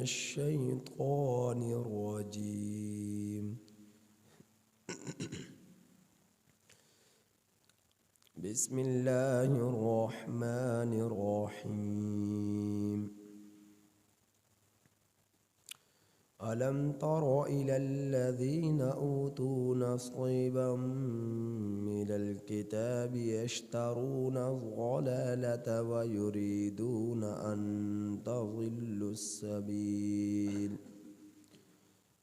الشيطان الرجيم. بسم الله الرحمن الرحيم. ألم تر إلى الذين أوتوا نصيبا من الكتاب يشترون الضلالة ويريدون أن تضلوا السبيل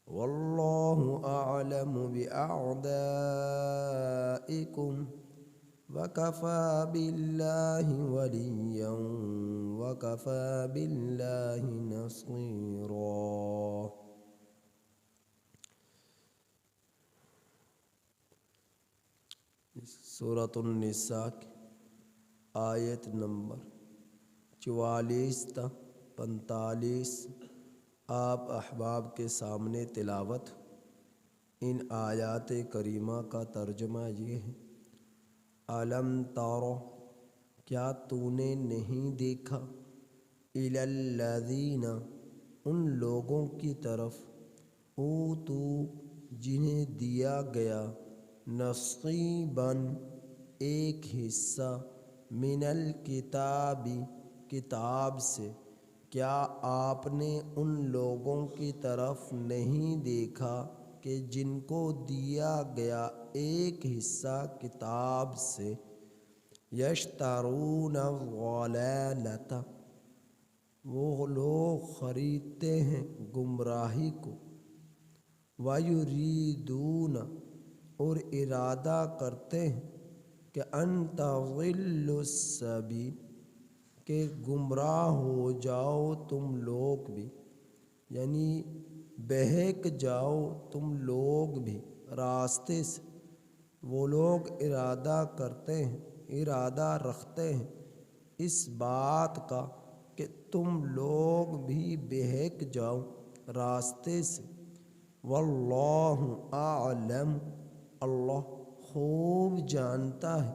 والله أعلم بأعدائكم وكفى بالله وليا وكفى بالله نصيرا. سورۃ النساء آیت نمبر 44 تا 45 آپ احباب کے سامنے تلاوت. ان آیات کریمہ کا ترجمہ یہ ہے: الم تر، کیا تو نے نہیں دیکھا، الی الذین، ان لوگوں کی طرف، اوتو، جنہیں دیا گیا، نصیباً، ایک حصہ، من الکتاب، کتاب سے. کیا آپ نے ان لوگوں کی طرف نہیں دیکھا کہ جن کو دیا گیا ایک حصہ کتاب سے، یشترون الضلالۃ، وہ لوگ خریدتے ہیں گمراہی کو، ویریدون، اور ارادہ کرتے ہیں کہ ان تضلوا السبیل، کہ گمراہ ہو جاؤ تم لوگ بھی، یعنی بہک جاؤ تم لوگ بھی راستے سے. وہ لوگ ارادہ کرتے ہیں، ارادہ رکھتے ہیں اس بات کا کہ تم لوگ بھی بہک جاؤ راستے سے. واللہ اعلم، اللہ خوب جانتا ہے،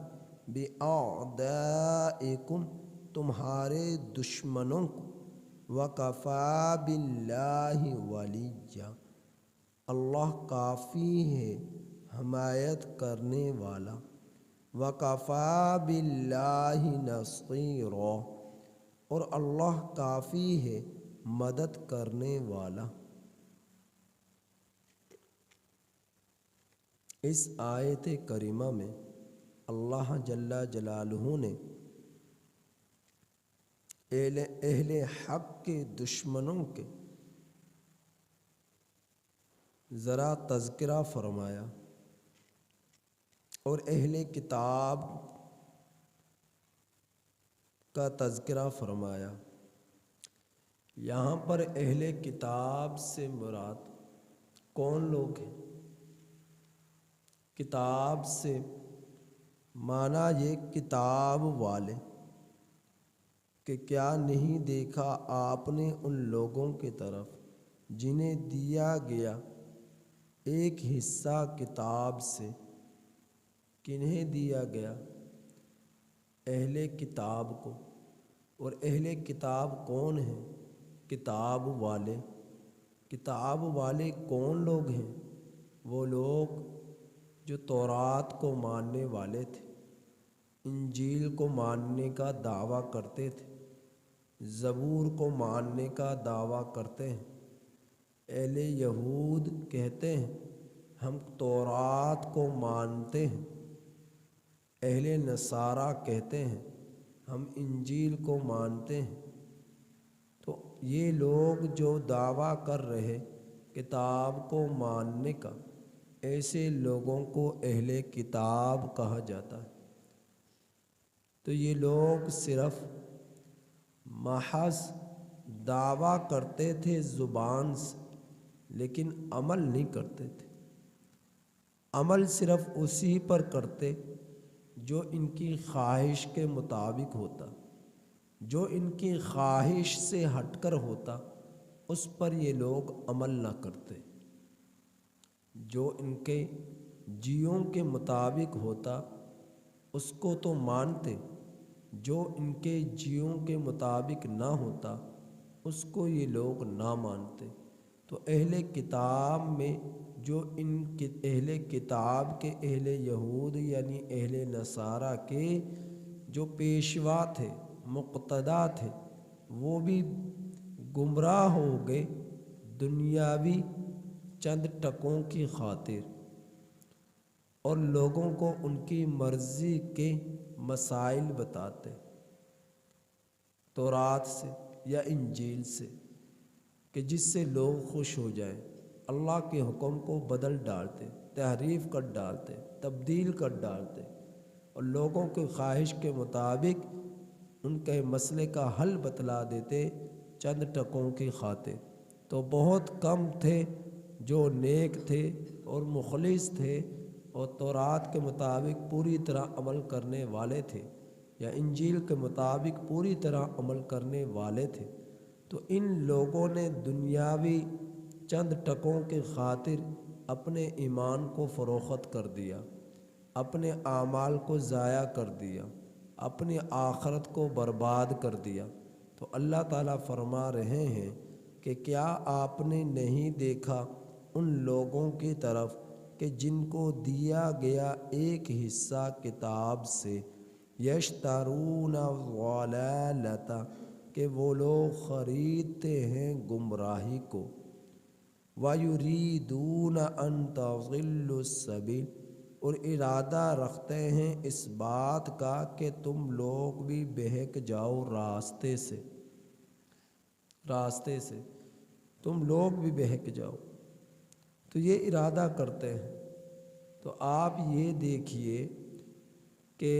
بِأَعْدَائِكُمْ، تمہارے دشمنوں کو. وَكَفَى بِاللَّهِ وَلِيًّا، اللہ کافی ہے حمایت کرنے والا. وَكَفَى بِاللَّهِ نَصِيرًا، اور اللہ کافی ہے مدد کرنے والا. اس آیت کریمہ میں اللہ جل جلالہ نے اہل حق کے دشمنوں کے ذرا تذکرہ فرمایا، اور اہل کتاب کا تذکرہ فرمایا. یہاں پر اہل کتاب سے مراد کون لوگ ہیں؟ کتاب سے معنی یہ کتاب والے، کہ کیا نہیں دیکھا آپ نے ان لوگوں کی طرف جنہیں دیا گیا ایک حصہ کتاب سے. کنہیں دیا گیا؟ اہل کتاب کو. اور اہل کتاب کون ہیں؟ کتاب والے. کتاب والے کون لوگ ہیں؟ وہ لوگ جو تورات کو ماننے والے تھے، انجیل کو ماننے کا دعویٰ کرتے تھے، زبور کو ماننے کا دعویٰ کرتے ہیں. اہل یہود کہتے ہیں ہم تورات کو مانتے ہیں، اہل نصارہ کہتے ہیں ہم انجیل کو مانتے ہیں. تو یہ لوگ جو دعویٰ کر رہے کتاب کو ماننے کا، ایسے لوگوں کو اہل کتاب کہا جاتا ہے. تو یہ لوگ صرف محض دعویٰ کرتے تھے زبان سے، لیکن عمل نہیں کرتے تھے. عمل صرف اسی پر کرتے جو ان کی خواہش کے مطابق ہوتا، جو ان کی خواہش سے ہٹ کر ہوتا اس پر یہ لوگ عمل نہ کرتے. جو ان کے جیوں کے مطابق ہوتا اس کو تو مانتے، جو ان کے جیوں کے مطابق نہ ہوتا اس کو یہ لوگ نہ مانتے۔ تو اہل کتاب میں جو اہل کتاب کے اہل یہود یعنی اہل نصارہ کے جو پیشوا تھے، مقتدا تھے، وہ بھی گمراہ ہو گئے دنیاوی چند ٹکوں کی خاطر، اور لوگوں کو ان کی مرضی کے مسائل بتاتے تورات سے یا انجیل سے، کہ جس سے لوگ خوش ہو جائیں۔ اللہ کے حکم کو بدل ڈالتے، تحریف کر ڈالتے، تبدیل کر ڈالتے، اور لوگوں کی خواہش کے مطابق ان کے مسئلے کا حل بتلا دیتے چند ٹکوں کی خاطر۔ تو بہت کم تھے جو نیک تھے اور مخلص تھے اور تورات کے مطابق پوری طرح عمل کرنے والے تھے، یا انجیل کے مطابق پوری طرح عمل کرنے والے تھے۔ تو ان لوگوں نے دنیاوی چند ٹکوں کی خاطر اپنے ایمان کو فروخت کر دیا، اپنے اعمال کو ضائع کر دیا، اپنی آخرت کو برباد کر دیا۔ تو اللہ تعالیٰ فرما رہے ہیں کہ کیا آپ نے نہیں دیکھا ان لوگوں کی طرف کہ جن کو دیا گیا ایک حصہ کتاب سے، یشترون الضلالۃ، کہ وہ لوگ خریدتے ہیں گمراہی کو، وَيُرِيدُونَ أَن تَضِلُّوا السَّبِيلَ، اور ارادہ رکھتے ہیں اس بات کا کہ تم لوگ بھی بہک جاؤ راستے سے، تم لوگ بھی بہک جاؤ۔ تو یہ ارادہ کرتے ہیں۔ تو آپ یہ دیکھیے کہ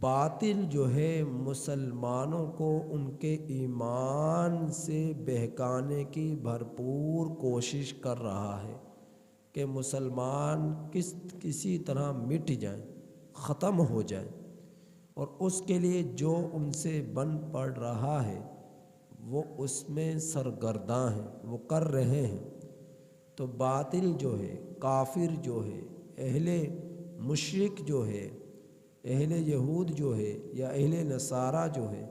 باطل جو ہے مسلمانوں کو ان کے ایمان سے بہکانے کی بھرپور کوشش کر رہا ہے کہ مسلمان کسی طرح مٹ جائیں، ختم ہو جائیں، اور اس کے لیے جو ان سے بن پڑ رہا ہے وہ اس میں سرگرداں ہیں، وہ کر رہے ہیں۔ تو باطل جو ہے، کافر جو ہے، اہل مشرک جو ہے، اہل یہود جو ہے یا اہل نصارہ جو ہے،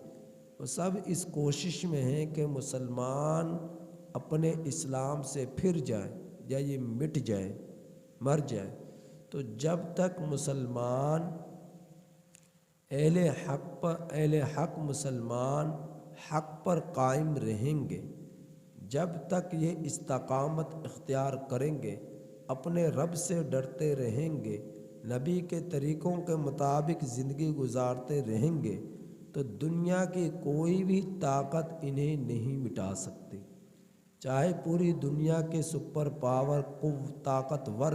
وہ سب اس کوشش میں ہیں کہ مسلمان اپنے اسلام سے پھر جائیں یا یہ مٹ جائیں، مر جائیں۔ تو جب تک مسلمان اہل حق مسلمان حق پر قائم رہیں گے، جب تک یہ استقامت اختیار کریں گے، اپنے رب سے ڈرتے رہیں گے، نبی کے طریقوں کے مطابق زندگی گزارتے رہیں گے، تو دنیا کی کوئی بھی طاقت انہیں نہیں مٹا سکتی۔ چاہے پوری دنیا کے سپر پاور طاقتور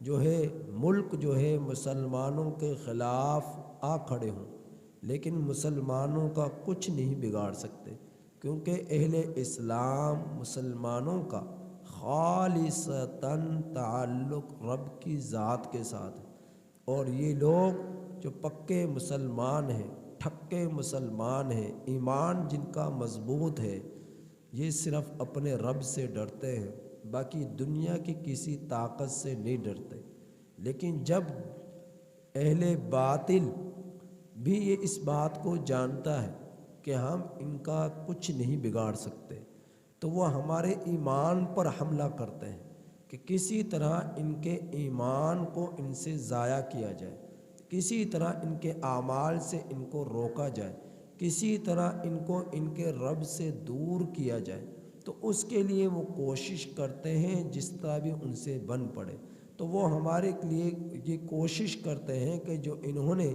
جو ہے ملک جو ہے مسلمانوں کے خلاف آ کھڑے ہوں، لیکن مسلمانوں کا کچھ نہیں بگاڑ سکتے، کیونکہ اہل اسلام مسلمانوں کا خالصتاً تعلق رب کی ذات کے ساتھ ہے۔ اور یہ لوگ جو پکے مسلمان ہیں، ٹھکے مسلمان ہیں، ایمان جن کا مضبوط ہے، یہ صرف اپنے رب سے ڈرتے ہیں، باقی دنیا کی کسی طاقت سے نہیں ڈرتے۔ لیکن جب اہل باطل بھی یہ اس بات کو جانتا ہے کہ ہم ان کا کچھ نہیں بگاڑ سکتے، تو وہ ہمارے ایمان پر حملہ کرتے ہیں کہ کسی طرح ان کے ایمان کو ان سے ضائع کیا جائے، کسی طرح ان کے اعمال سے ان کو روکا جائے، کسی طرح ان کو ان کے رب سے دور کیا جائے۔ تو اس کے لیے وہ کوشش کرتے ہیں جس طرح بھی ان سے بن پڑے۔ تو وہ ہمارے لیے یہ کوشش کرتے ہیں کہ جو انہوں نے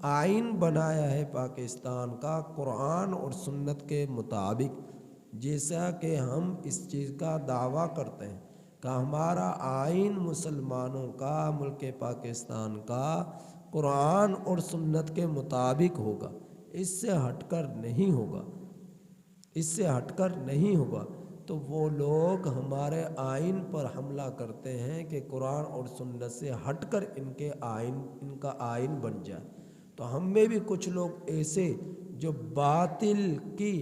آئین بنایا ہے پاکستان کا قرآن اور سنت کے مطابق، جیسا کہ ہم اس چیز کا دعویٰ کرتے ہیں کہ ہمارا آئین مسلمانوں کا، ملک پاکستان کا قرآن اور سنت کے مطابق ہوگا، اس سے ہٹ کر نہیں ہوگا، اس سے ہٹ کر نہیں ہوگا۔ تو وہ لوگ ہمارے آئین پر حملہ کرتے ہیں کہ قرآن اور سنت سے ہٹ کر ان کا آئین بن جائے۔ تو ہم میں بھی کچھ لوگ ایسے جو باطل کی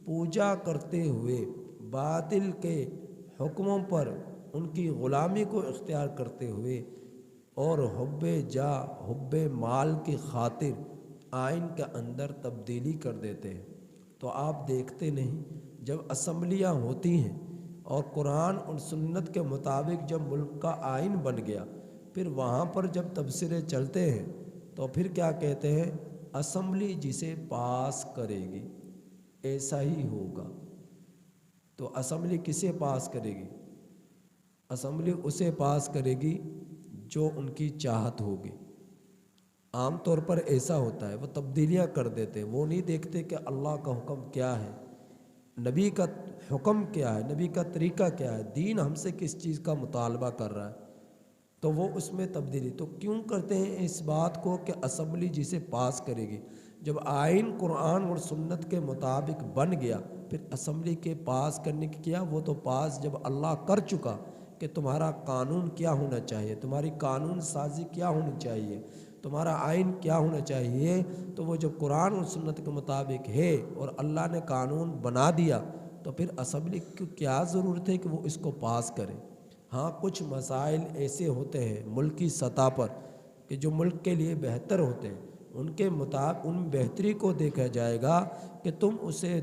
پوجا کرتے ہوئے، باطل کے حکموں پر ان کی غلامی کو اختیار کرتے ہوئے اور حب حب مال کی خاطر آئین کے اندر تبدیلی کر دیتے ہیں، تو آپ دیکھتے نہیں جب اسمبلیاں ہوتی ہیں اور قرآن اور سنت کے مطابق جب ملک کا آئین بن گیا، پھر وہاں پر جب تبصرے چلتے ہیں تو پھر کیا کہتے ہیں؟ اسمبلی جسے پاس کرے گی ایسا ہی ہوگا۔ تو اسمبلی کسے پاس کرے گی؟ اسمبلی اسے پاس کرے گی جو ان کی چاہت ہوگی۔ عام طور پر ایسا ہوتا ہے، وہ تبدیلیاں کر دیتے ہیں، وہ نہیں دیکھتے کہ اللہ کا حکم کیا ہے، نبی کا حکم کیا ہے، نبی کا طریقہ کیا ہے، دین ہم سے کس چیز کا مطالبہ کر رہا ہے، تو وہ اس میں تبدیلی تو کیوں کرتے ہیں اس بات کو کہ اسمبلی جسے پاس کرے گی۔ جب آئین قرآن اور سنت کے مطابق بن گیا، پھر اسمبلی کے پاس کرنے کی کیا، وہ تو پاس جب اللہ کر چکا کہ تمہارا قانون کیا ہونا چاہیے، تمہاری قانون سازی کیا ہونی چاہیے، تمہارا آئین کیا ہونا چاہیے، تو وہ جب قرآن اور سنت کے مطابق ہے اور اللہ نے قانون بنا دیا، تو پھر اسمبلی کی کیا ضرورت ہے کہ وہ اس کو پاس کرے۔ ہاں کچھ مسائل ایسے ہوتے ہیں ملکی سطح پر کہ جو ملک کے لیے بہتر ہوتے ہیں، ان کے مطابق ان بہتری کو دیکھا جائے گا کہ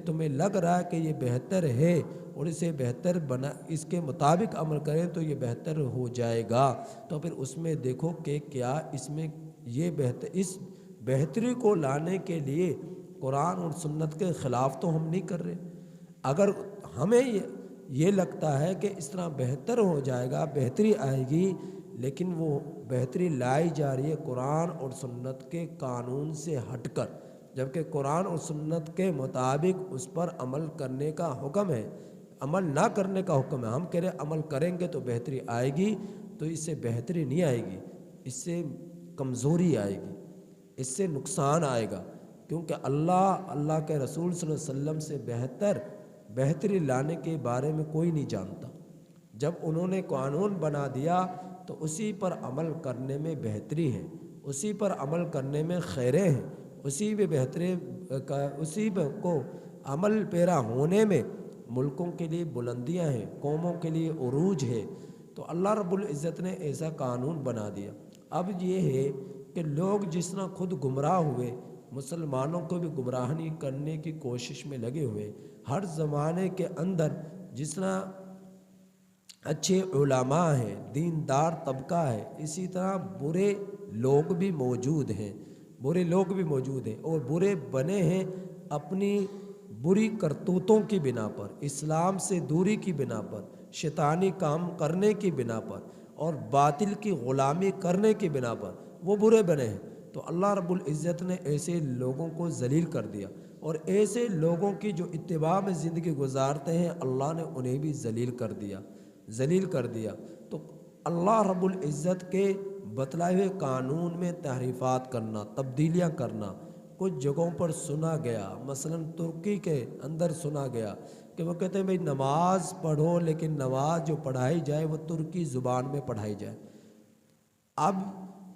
تمہیں لگ رہا ہے کہ یہ بہتر ہے اور اسے بہتر بنا، اس کے مطابق عمل کریں تو یہ بہتر ہو جائے گا، تو پھر اس میں دیکھو کہ کیا اس میں اس بہتری کو لانے کے لیے قرآن اور سنت کے خلاف تو ہم نہیں کر رہے۔ اگر ہمیں یہ لگتا ہے کہ اس طرح بہتر ہو جائے گا، بہتری آئے گی، لیکن وہ بہتری لائی جا رہی ہے قرآن اور سنت کے قانون سے ہٹ کر، جبکہ قرآن اور سنت کے مطابق اس پر عمل کرنے کا حکم ہے، عمل نہ کرنے کا حکم ہے۔ ہم کہہ رہے عمل کریں گے تو بہتری آئے گی، تو اس سے بہتری نہیں آئے گی، اس سے کمزوری آئے گی، اس سے نقصان آئے گا، کیونکہ اللہ کے رسول صلی اللہ علیہ وسلم سے بہتری لانے کے بارے میں کوئی نہیں جانتا۔ جب انہوں نے قانون بنا دیا تو اسی پر عمل کرنے میں بہتری ہے، اسی پر عمل کرنے میں خیریں ہیں، اسی کو عمل پیرا ہونے میں ملکوں کے لیے بلندیاں ہیں، قوموں کے لیے عروج ہے۔ تو اللہ رب العزت نے ایسا قانون بنا دیا۔ اب یہ ہے کہ لوگ جس طرح خود گمراہ ہوئے، مسلمانوں کو بھی گمراہ کرنے کی کوشش میں لگے ہوئے، ہر زمانے کے اندر جس طرح اچھے علماء ہیں، دیندار طبقہ ہے، اسی طرح برے لوگ بھی موجود ہیں، اور برے بنے ہیں اپنی بری کرتوتوں کی بنا پر، اسلام سے دوری کی بنا پر، شیطانی کام کرنے کی بنا پر اور باطل کی غلامی کرنے کی بنا پر وہ برے بنے ہیں۔ تو اللہ رب العزت نے ایسے لوگوں کو ذلیل کر دیا، اور ایسے لوگوں کی جو اتباع میں زندگی گزارتے ہیں اللہ نے انہیں بھی ذلیل کر دیا۔ تو اللہ رب العزت کے بتلائے ہوئے قانون میں تحریفات کرنا، تبدیلیاں کرنا، کچھ جگہوں پر سنا گیا، مثلا ترکی کے اندر سنا گیا کہ وہ کہتے ہیں بھئی نماز پڑھو، لیکن نماز جو پڑھائی جائے وہ ترکی زبان میں پڑھائی جائے۔ اب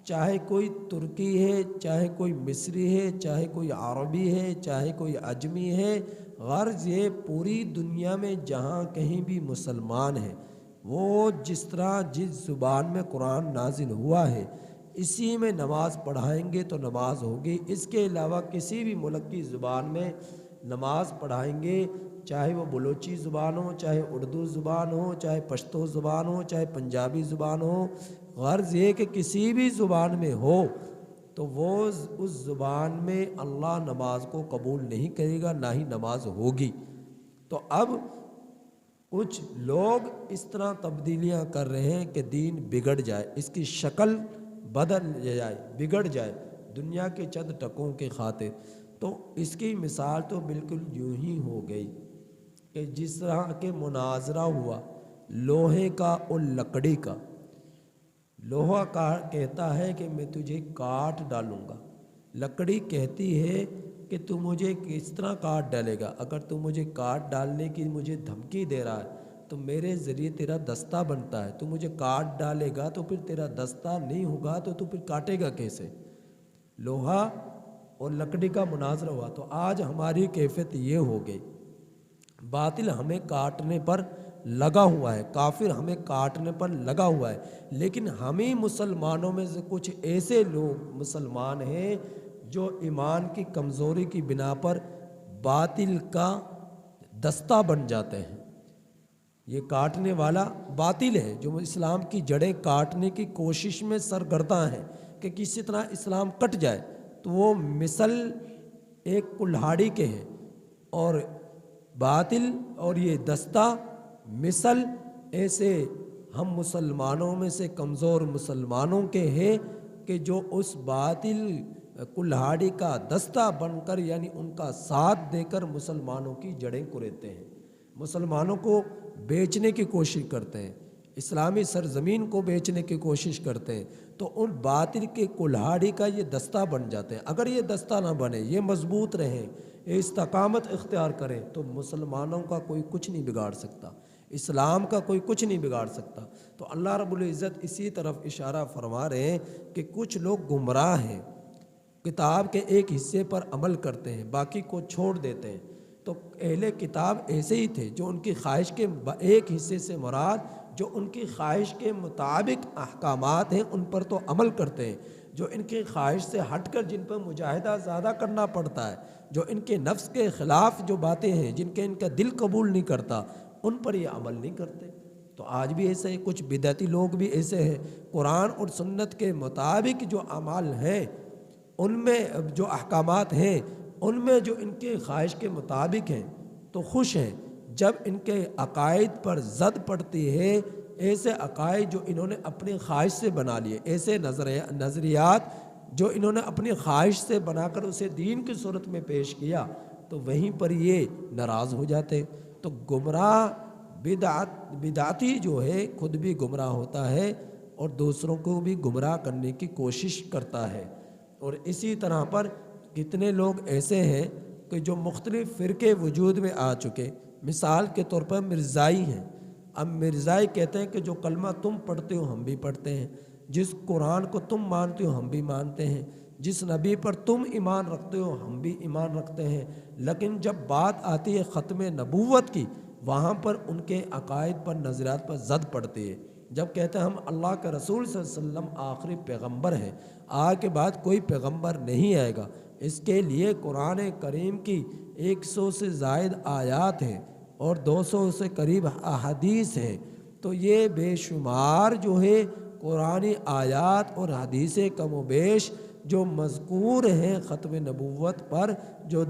چاہے کوئی ترکی ہے، چاہے کوئی مصری ہے، چاہے کوئی عربی ہے، چاہے کوئی عجمی ہے، غرض یہ پوری دنیا میں جہاں کہیں بھی مسلمان ہیں، وہ جس زبان میں قرآن نازل ہوا ہے اسی میں نماز پڑھائیں گے تو نماز ہوگی۔ اس کے علاوہ کسی بھی ملک کی زبان میں نماز پڑھائیں گے، چاہے وہ بلوچی زبان ہو، چاہے اردو زبان ہو، چاہے پشتو زبان ہو، چاہے پنجابی زبان ہو، غرض یہ کہ کسی بھی زبان میں ہو تو وہ اس زبان میں اللہ نماز کو قبول نہیں کرے گا، نہ ہی نماز ہوگی۔ تو اب کچھ لوگ اس طرح تبدیلیاں کر رہے ہیں کہ دین بگڑ جائے، اس کی شکل بدل جائے، بگڑ جائے دنیا کے چند ٹکوں کے خاطر۔ تو اس کی مثال تو بالکل یوں ہی ہو گئی کہ جس طرح کے مناظرہ ہوا لوہے کا اور لکڑی کا۔ لوہا کہتا ہے کہ میں تجھے کاٹ ڈالوں گا، لکڑی کہتی ہے کہ تو مجھے کس طرح کاٹ ڈالے گا، اگر تو مجھے کاٹ ڈالنے کی مجھے دھمکی دے رہا ہے تو میرے ذریعے تیرا دستہ بنتا ہے، تو مجھے کاٹ ڈالے گا تو پھر تیرا دستہ نہیں ہوگا تو پھر کاٹے گا کیسے؟ لوہا اور لکڑی کا مناظرہ ہوا۔ تو آج ہماری کیفیت یہ ہو گئی، باطل ہمیں کاٹنے پر لگا ہوا ہے، کافر ہمیں کاٹنے پر لگا ہوا ہے، لیکن ہمیں مسلمانوں میں سے کچھ ایسے لوگ مسلمان ہیں جو ایمان کی کمزوری کی بنا پر باطل کا دستہ بن جاتے ہیں۔ یہ کاٹنے والا باطل ہے جو اسلام کی جڑیں کاٹنے کی کوشش میں سرگرداں ہیں کہ کسی طرح اسلام کٹ جائے، تو وہ مثل ایک کلہاڑی کے ہیں، اور باطل اور یہ دستہ مثل ایسے ہم مسلمانوں میں سے کمزور مسلمانوں کے ہیں کہ جو اس باطل کلہاڑی کا دستہ بن کر، یعنی ان کا ساتھ دے کر مسلمانوں کی جڑیں کریدتے ہیں، مسلمانوں کو بیچنے کی کوشش کرتے ہیں، اسلامی سرزمین کو بیچنے کی کوشش کرتے ہیں، تو ان باطل کے کلہاڑی کا یہ دستہ بن جاتے ہیں۔ اگر یہ دستہ نہ بنے، یہ مضبوط رہیں، یہ استقامت اختیار کریں، تو مسلمانوں کا کوئی کچھ نہیں بگاڑ سکتا، اسلام کا کوئی کچھ نہیں بگاڑ سکتا۔ تو اللہ رب العزت اسی طرف اشارہ فرما رہے ہیں کہ کچھ لوگ گمراہ ہیں، کتاب کے ایک حصے پر عمل کرتے ہیں، باقی کو چھوڑ دیتے ہیں۔ تو اہل کتاب ایسے ہی تھے جو ان کی خواہش کے ایک حصے سے مراد جو ان کی خواہش کے مطابق احکامات ہیں ان پر تو عمل کرتے ہیں، جو ان کی خواہش سے ہٹ کر جن پر مجاہدہ زیادہ کرنا پڑتا ہے، جو ان کے نفس کے خلاف جو باتیں ہیں، جن کے ان کا دل قبول نہیں کرتا، ان پر یہ عمل نہیں کرتے۔ تو آج بھی ایسے کچھ بدعتی لوگ بھی ایسے ہیں، قرآن اور سنت کے مطابق جو اعمال ہیں، ان میں جو احکامات ہیں، ان میں جو ان کے خواہش کے مطابق ہیں تو خوش ہیں، جب ان کے عقائد پر زد پڑتی ہے، ایسے عقائد جو انہوں نے اپنی خواہش سے بنا لیے، ایسے نظریات جو انہوں نے اپنی خواہش سے بنا کر اسے دین کی صورت میں پیش کیا، تو وہیں پر یہ ناراض ہو جاتے۔ تو گمراہ بدعتی جو ہے خود بھی گمراہ ہوتا ہے اور دوسروں کو بھی گمراہ کرنے کی کوشش کرتا ہے۔ اور اسی طرح پر کتنے لوگ ایسے ہیں کہ جو مختلف فرقے وجود میں آ چکے، مثال کے طور پر مرزائی ہیں۔ اب مرزائی کہتے ہیں کہ جو کلمہ تم پڑھتے ہو ہم بھی پڑھتے ہیں، جس قرآن کو تم مانتے ہو ہم بھی مانتے ہیں، جس نبی پر تم ایمان رکھتے ہو ہم بھی ایمان رکھتے ہیں، لیکن جب بات آتی ہے ختم نبوت کی، وہاں پر ان کے عقائد پر نظریات پر زد پڑتی ہے۔ جب کہتے ہیں ہم اللہ کے رسول صلی اللہ علیہ وسلم آخری پیغمبر ہیں، آج کے بعد کوئی پیغمبر نہیں آئے گا، اس کے لیے قرآن کریم کی 100 سے زائد آیات ہیں اور 200 سے قریب احادیث ہیں، تو یہ بے شمار جو ہے قرآنی آیات اور حدیثیں کم و بیش جو مذکور ہیں ختم نبوت پر، جو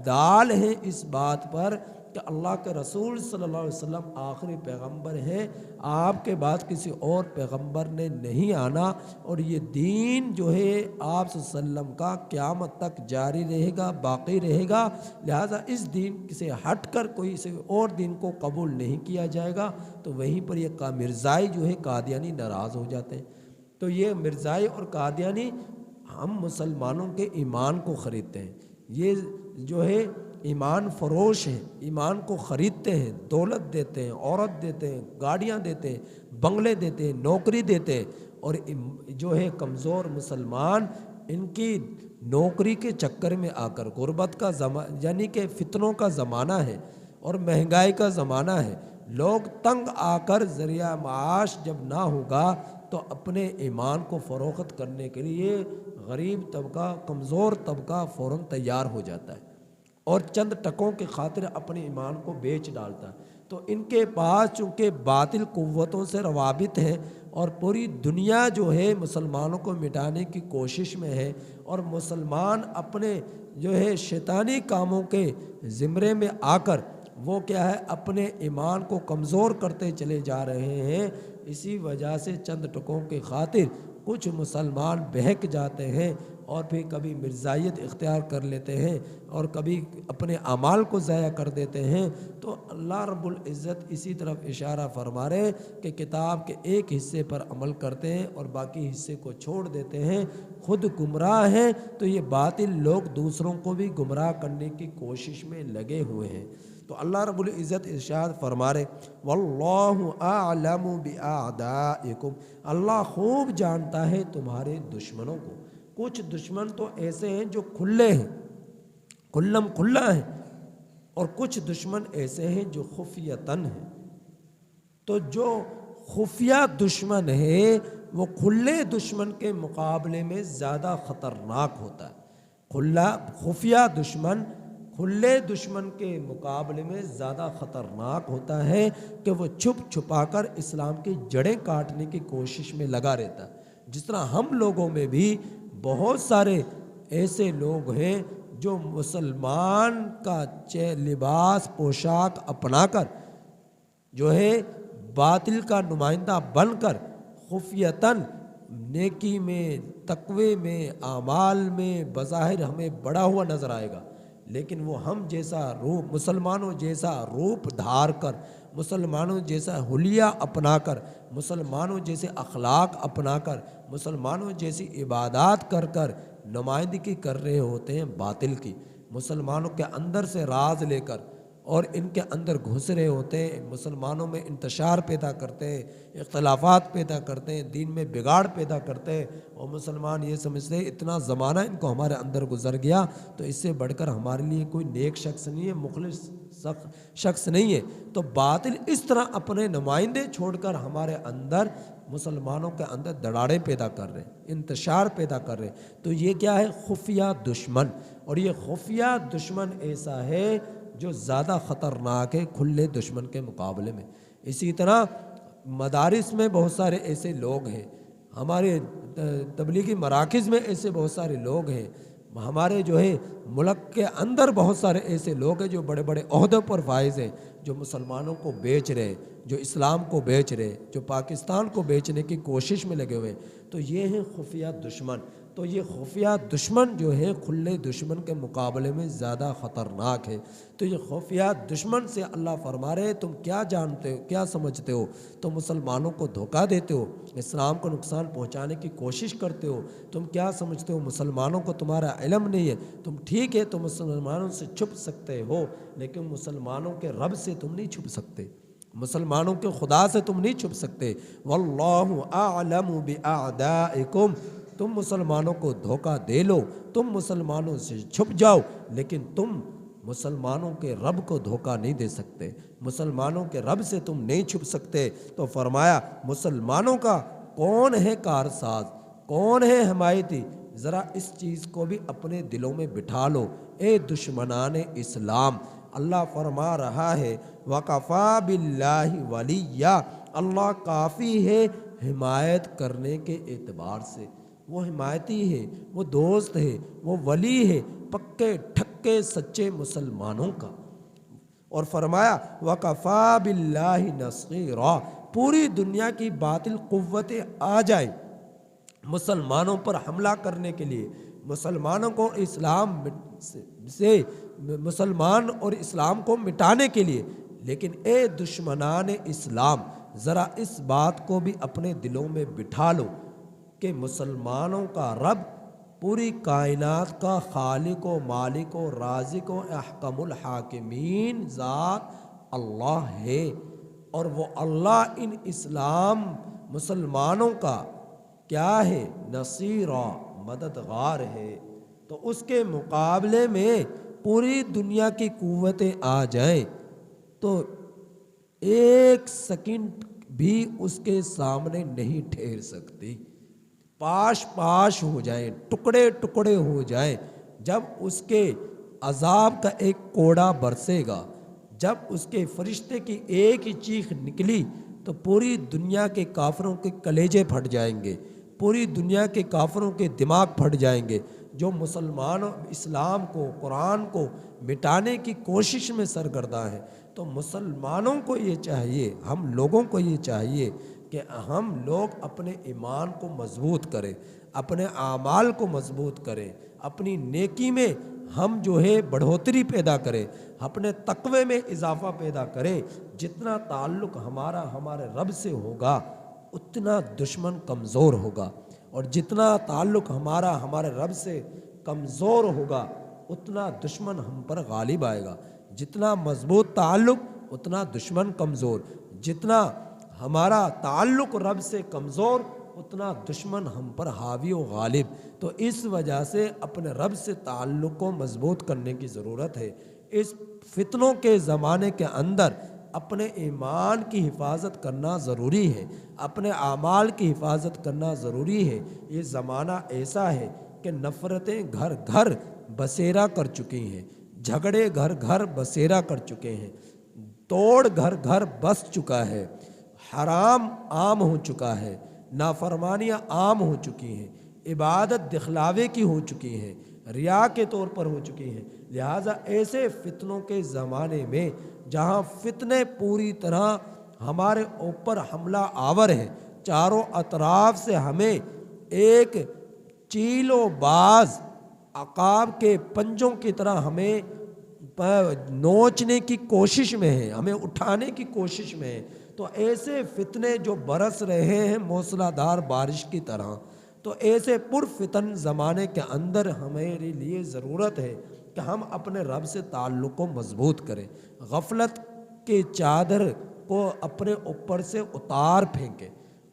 دال ہیں اس بات پر کہ اللہ کے رسول صلی اللہ علیہ وسلم آخری پیغمبر ہیں، آپ کے بعد کسی اور پیغمبر نے نہیں آنا، اور یہ دین جو ہے آپ صلی اللہ علیہ وسلم کا قیامت تک جاری رہے گا، باقی رہے گا، لہٰذا اس دین سے ہٹ کر کوئی سے اور دین کو قبول نہیں کیا جائے گا۔ تو وہیں پر یہ مرزائی جو ہے قادیانی ناراض ہو جاتے ہیں۔ تو یہ مرزائی اور قادیانی ہم مسلمانوں کے ایمان کو خریدتے ہیں، یہ جو ہے ایمان فروش ہیں، ایمان کو خریدتے ہیں، دولت دیتے ہیں، عورت دیتے ہیں، گاڑیاں دیتے ہیں، بنگلے دیتے ہیں، نوکری دیتے ہیں، اور جو ہے کمزور مسلمان ان کی نوکری کے چکر میں آ کر، غربت کا یعنی کہ فتنوں کا زمانہ ہے اور مہنگائی کا زمانہ ہے، لوگ تنگ آ کر ذریعہ معاش جب نہ ہوگا تو اپنے ایمان کو فروخت کرنے کے لیے غریب طبقہ، کمزور طبقہ فوراً تیار ہو جاتا ہے اور چند ٹکوں کی خاطر اپنے ایمان کو بیچ ڈالتا ہے۔ تو ان کے پاس چونکہ باطل قوتوں سے روابط ہیں اور پوری دنیا جو ہے مسلمانوں کو مٹانے کی کوشش میں ہے، اور مسلمان اپنے جو ہے شیطانی کاموں کے زمرے میں آ کر وہ کیا ہے اپنے ایمان کو کمزور کرتے چلے جا رہے ہیں، اسی وجہ سے چند ٹکوں کی خاطر کچھ مسلمان بہک جاتے ہیں اور پھر کبھی مرزائیت اختیار کر لیتے ہیں اور کبھی اپنے اعمال کو ضائع کر دیتے ہیں۔ تو اللہ رب العزت اسی طرف اشارہ فرما رہے ہیں کہ کتاب کے ایک حصے پر عمل کرتے ہیں اور باقی حصے کو چھوڑ دیتے ہیں، خود گمراہ ہیں، تو یہ باطل لوگ دوسروں کو بھی گمراہ کرنے کی کوشش میں لگے ہوئے ہیں۔ تو اللہ رب العزت ارشاد فرما رہے واللہ اعلم باعدائکم، اللہ خوب جانتا ہے تمہارے دشمنوں کو۔ کچھ دشمن تو ایسے ہیں جو کھلے ہیں، کھلم کھلا ہیں، اور کچھ دشمن ایسے ہیں جو خفیتاً ہیں۔ تو جو خفیہ دشمن ہے وہ کھلے دشمن کے مقابلے میں زیادہ خطرناک ہوتا ہے۔ خفیہ دشمن کھلے دشمن کے مقابلے میں زیادہ خطرناک ہوتا ہے کہ وہ چھپ چھپا کر اسلام کی جڑیں کاٹنے کی کوشش میں لگا رہتا ہے۔ جس طرح ہم لوگوں میں بھی بہت سارے ایسے لوگ ہیں جو مسلمان کا لباس پوشاک اپنا کر جو ہے باطل کا نمائندہ بن کر خفیتاً نیکی میں، تقوی میں، اعمال میں بظاہر ہمیں بڑا ہوا نظر آئے گا، لیکن وہ ہم جیسا روپ، مسلمانوں جیسا روپ دھار کر، مسلمانوں جیسا حلیہ اپنا کر، مسلمانوں جیسے اخلاق اپنا کر، مسلمانوں جیسی عبادات کر کر نمائندگی کر رہے ہوتے ہیں باطل کی، مسلمانوں کے اندر سے راز لے کر اور ان کے اندر گھس رہے ہوتے ہیں، مسلمانوں میں انتشار پیدا کرتے ہیں، اختلافات پیدا کرتے ہیں، دین میں بگاڑ پیدا کرتے ہیں، اور مسلمان یہ سمجھتے ہیں اتنا زمانہ ان کو ہمارے اندر گزر گیا تو اس سے بڑھ کر ہمارے لیے کوئی نیک شخص نہیں ہے، مخلص شخص نہیں ہے۔ تو باطل اس طرح اپنے نمائندے چھوڑ کر ہمارے اندر، مسلمانوں کے اندر دڑاڑے پیدا کر رہے ہیں، انتشار پیدا کر رہے ہیں۔ تو یہ کیا ہے؟ خفیہ دشمن، اور یہ خفیہ دشمن ایسا ہے جو زیادہ خطرناک ہے کھلے دشمن کے مقابلے میں۔ اسی طرح مدارس میں بہت سارے ایسے لوگ ہیں، ہمارے تبلیغی مراکز میں ایسے بہت سارے لوگ ہیں، ہمارے جو ہے ملک کے اندر بہت سارے ایسے لوگ ہیں جو بڑے بڑے عہدوں پر فائز ہیں، جو مسلمانوں کو بیچ رہے، جو اسلام کو بیچ رہے، جو پاکستان کو بیچنے کی کوشش میں لگے ہوئے۔ تو یہ ہیں خفیہ دشمن۔ تو یہ خفیہ دشمن جو ہے کھلے دشمن کے مقابلے میں زیادہ خطرناک ہے۔ تو یہ خفیہ دشمن سے اللہ فرما رہے تم کیا جانتے ہو، کیا سمجھتے ہو؟ تم مسلمانوں کو دھوکہ دیتے ہو، اسلام کو نقصان پہنچانے کی کوشش کرتے ہو، تم کیا سمجھتے ہو مسلمانوں کو تمہارا علم نہیں ہے؟ تم ٹھیک ہے تم مسلمانوں سے چھپ سکتے ہو، لیکن مسلمانوں کے رب سے تم نہیں چھپ سکتے، مسلمانوں کے خدا سے تم نہیں چھپ سکتے۔ واللہ اعلم باعدائکم، تم مسلمانوں کو دھوکہ دے لو، تم مسلمانوں سے چھپ جاؤ، لیکن تم مسلمانوں کے رب کو دھوکہ نہیں دے سکتے، مسلمانوں کے رب سے تم نہیں چھپ سکتے۔ تو فرمایا مسلمانوں کا کون ہے کارساز، کون ہے حمایتی؟ ذرا اس چیز کو بھی اپنے دلوں میں بٹھا لو اے دشمنان اسلام۔ اللہ فرما رہا ہے وَقَفَى بِاللَّهِ وَلِيًّا، اللہ کافی ہے حمایت کرنے کے اعتبار سے، وہ حمایتی ہے، وہ دوست ہے، وہ ولی ہے پکے ٹھکے سچے مسلمانوں کا۔ اور فرمایا وَقَفَى بِاللَّهِ نَصِيرًا، پوری دنیا کی باطل قوتیں آ جائیں مسلمانوں پر حملہ کرنے کے لیے، مسلمانوں کو اسلام سے مسلمان اور اسلام کو مٹانے کے لیے، لیکن اے دشمنان اسلام ذرا اس بات کو بھی اپنے دلوں میں بٹھا لو کہ مسلمانوں کا رب پوری کائنات کا خالق و مالک و رازق و احکم الحاکمین ذات اللہ ہے، اور وہ اللہ ان اسلام مسلمانوں کا کیا ہے؟ نصیرہ، مددگار ہے۔ تو اس کے مقابلے میں پوری دنیا کی قوتیں آ جائیں تو ایک سیکنڈ بھی اس کے سامنے نہیں ٹھہر سکتی، پاش پاش ہو جائیں، ٹکڑے ٹکڑے ہو جائیں۔ جب اس کے عذاب کا ایک کوڑا برسے گا، جب اس کے فرشتے کی ایک ہی چیخ نکلی تو پوری دنیا کے کافروں کے کلیجے پھٹ جائیں گے، پوری دنیا کے کافروں کے دماغ پھٹ جائیں گے جو مسلمانوں اسلام کو، قرآن کو مٹانے کی کوشش میں سرگرداں ہیں۔ تو مسلمانوں کو یہ چاہیے، ہم لوگوں کو یہ چاہیے کہ ہم لوگ اپنے ایمان کو مضبوط کریں، اپنے اعمال کو مضبوط کریں، اپنی نیکی میں ہم جو ہے بڑھوتری پیدا کریں، اپنے تقوی میں اضافہ پیدا کریں۔ جتنا تعلق ہمارا ہمارے رب سے ہوگا اتنا دشمن کمزور ہوگا، اور جتنا تعلق ہمارا ہمارے رب سے کمزور ہوگا اتنا دشمن ہم پر غالب آئے گا۔ جتنا مضبوط تعلق اتنا دشمن کمزور، جتنا ہمارا تعلق رب سے کمزور اتنا دشمن ہم پر حاوی و غالب۔ تو اس وجہ سے اپنے رب سے تعلق کو مضبوط کرنے کی ضرورت ہے۔ اس فتنوں کے زمانے کے اندر اپنے ایمان کی حفاظت کرنا ضروری ہے، اپنے اعمال کی حفاظت کرنا ضروری ہے۔ یہ زمانہ ایسا ہے کہ نفرتیں گھر گھر بسیرا کر چکی ہیں، جھگڑے گھر گھر بسیرا کر چکے ہیں، توڑ گھر گھر بس چکا ہے، حرام عام ہو چکا ہے، نافرمانیاں عام ہو چکی ہیں، عبادت دکھلاوے کی ہو چکی ہیں، ریا کے طور پر ہو چکی ہیں۔ لہٰذا ایسے فتنوں کے زمانے میں جہاں فتنے پوری طرح ہمارے اوپر حملہ آور ہیں، چاروں اطراف سے ہمیں ایک چیل و باز عقاب کے پنجوں کی طرح ہمیں نوچنے کی کوشش میں ہے، ہمیں اٹھانے کی کوشش میں ہے، تو ایسے فتنے جو برس رہے ہیں موسلا دھار بارش کی طرح، تو ایسے پرفتن زمانے کے اندر ہمارے لیے ضرورت ہے کہ ہم اپنے رب سے تعلق کو مضبوط کریں، غفلت کی چادر کو اپنے اوپر سے اتار پھینکیں،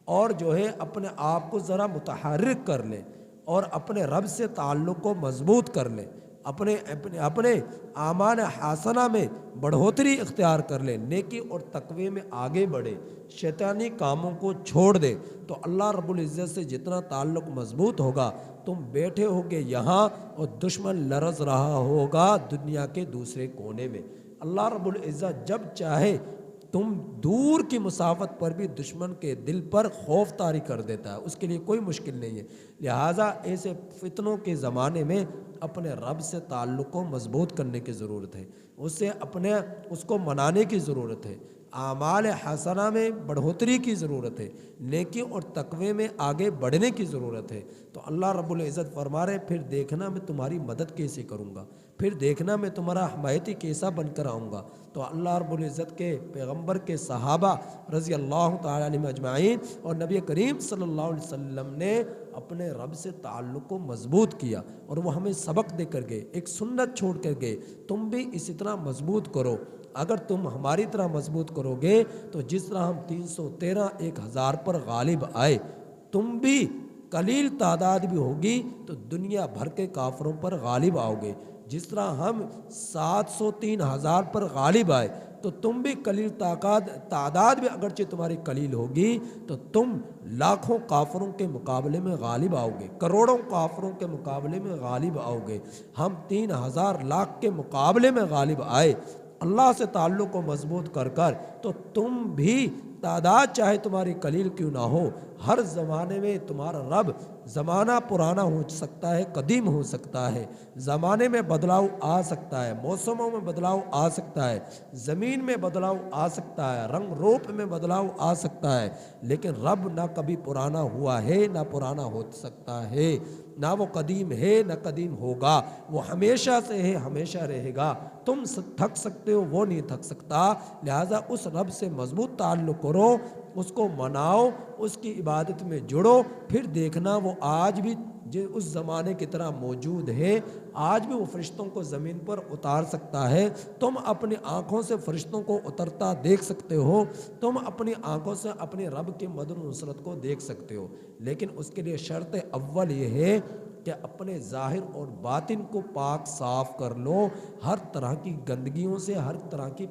اور جو ہے اپنے آپ کو ذرا متحرک کر لیں اور اپنے رب سے تعلق کو مضبوط کر لیں، اپنے اعمال حسنہ میں بڑھوتری اختیار کر لیں، نیکی اور تقوی میں آگے بڑھے، شیطانی کاموں کو چھوڑ دے، تو اللہ رب العزت سے جتنا تعلق مضبوط ہوگا، تم بیٹھے ہوگے یہاں اور دشمن لرز رہا ہوگا دنیا کے دوسرے کونے میں۔ اللہ رب العزت جب چاہے تم دور کی مسافت پر بھی دشمن کے دل پر خوف طاری کر دیتا ہے، اس کے لیے کوئی مشکل نہیں ہے۔ لہٰذا ایسے فتنوں کے زمانے میں اپنے رب سے تعلق کو مضبوط کرنے کی ضرورت ہے، اس کو منانے کی ضرورت ہے، اعمال حسنہ میں بڑھوتری کی ضرورت ہے، نیکی اور تقوی میں آگے بڑھنے کی ضرورت ہے۔ تو اللہ رب العزت فرما رہے پھر دیکھنا میں تمہاری مدد کیسے کروں گا، پھر دیکھنا میں تمہارا حمایتی کیسا بن کر آؤں گا۔ تو اللہ رب العزت کے پیغمبر کے صحابہ رضی اللہ تعالیٰ عنہم اجمعین اور نبی کریم صلی اللہ علیہ وسلم نے اپنے رب سے تعلق کو مضبوط کیا، اور وہ ہمیں سبق دے کر گئے، ایک سنت چھوڑ کر گئے، تم بھی اسی طرح مضبوط کرو۔ اگر تم ہماری طرح مضبوط کرو گے تو جس طرح ہم 313 1000 پر غالب آئے، تم بھی قلیل تعداد بھی ہوگی تو دنیا بھر کے کافروں پر غالب آؤ گے۔ جس طرح ہم 703 1000 پر غالب آئے تو تم بھی قلیل تعداد بھی اگرچہ تمہاری قلیل ہوگی تو تم لاکھوں کافروں کے مقابلے میں غالب آؤ گے، کروڑوں کافروں کے مقابلے میں غالب آؤ گے۔ ہم 3000 لاکھ کے مقابلے میں غالب آئے اللہ سے تعلق کو مضبوط کر کر، تو تم بھی تعداد چاہے تمہاری قلیل کیوں نہ ہو، ہر زمانے میں تمہارا رب، زمانہ پرانا ہو سکتا ہے، قدیم ہو سکتا ہے، زمانے میں بدلاؤ آ سکتا ہے، موسموں میں بدلاؤ آ سکتا ہے، زمین میں بدلاؤ آ سکتا ہے، رنگ روپ میں بدلاؤ آ سکتا ہے، لیکن رب نہ کبھی پرانا ہوا ہے نہ پرانا ہو سکتا ہے، نہ وہ قدیم ہے نہ قدیم ہوگا، وہ ہمیشہ سے ہے، ہمیشہ رہے گا۔ تم تھک سکتے ہو، وہ نہیں تھک سکتا، لہٰذا اس رب سے مضبوط تعلق کرو، اس کو مناؤ، اس کی عبادت میں جڑو، پھر دیکھنا وہ آج بھی اس زمانے کی طرح موجود ہے، آج بھی وہ فرشتوں کو زمین پر اتار سکتا ہے۔ تم اپنی آنکھوں سے فرشتوں کو اترتا دیکھ سکتے ہو، تم اپنی آنکھوں سے اپنے رب کی مدد و نصرت کو دیکھ سکتے ہو، لیکن اس کے لیے شرط اول یہ ہے کہ اپنے ظاہر اور باطن کو پاک صاف کر لو، ہر طرح کی گندگیوں سے، ہر طرح کی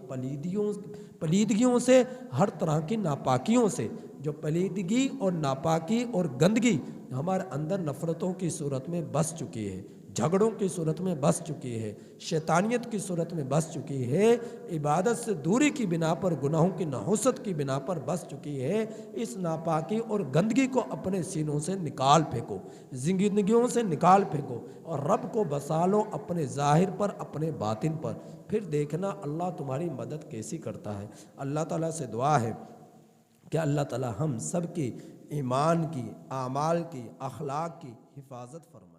پلیدگیوں سے، ہر طرح کی ناپاکیوں سے۔ جو پلیدگی اور ناپاکی اور گندگی ہمارے اندر نفرتوں کی صورت میں بس چکی ہے، جھگڑوں کی صورت میں بس چکی ہے، شیطانیت کی صورت میں بس چکی ہے، عبادت سے دوری کی بنا پر، گناہوں کی نحوست کی بنا پر بس چکی ہے، اس ناپاکی اور گندگی کو اپنے سینوں سے نکال پھینکو، زندگیوں سے نکال پھینکو، اور رب کو بسا لو اپنے ظاہر پر، اپنے باطن پر، پھر دیکھنا اللہ تمہاری مدد کیسی کرتا ہے۔ اللہ تعالیٰ سے دعا ہے کہ اللہ تعالیٰ ہم سب کی ایمان کی، اعمال کی، اخلاق کی حفاظت فرمائے۔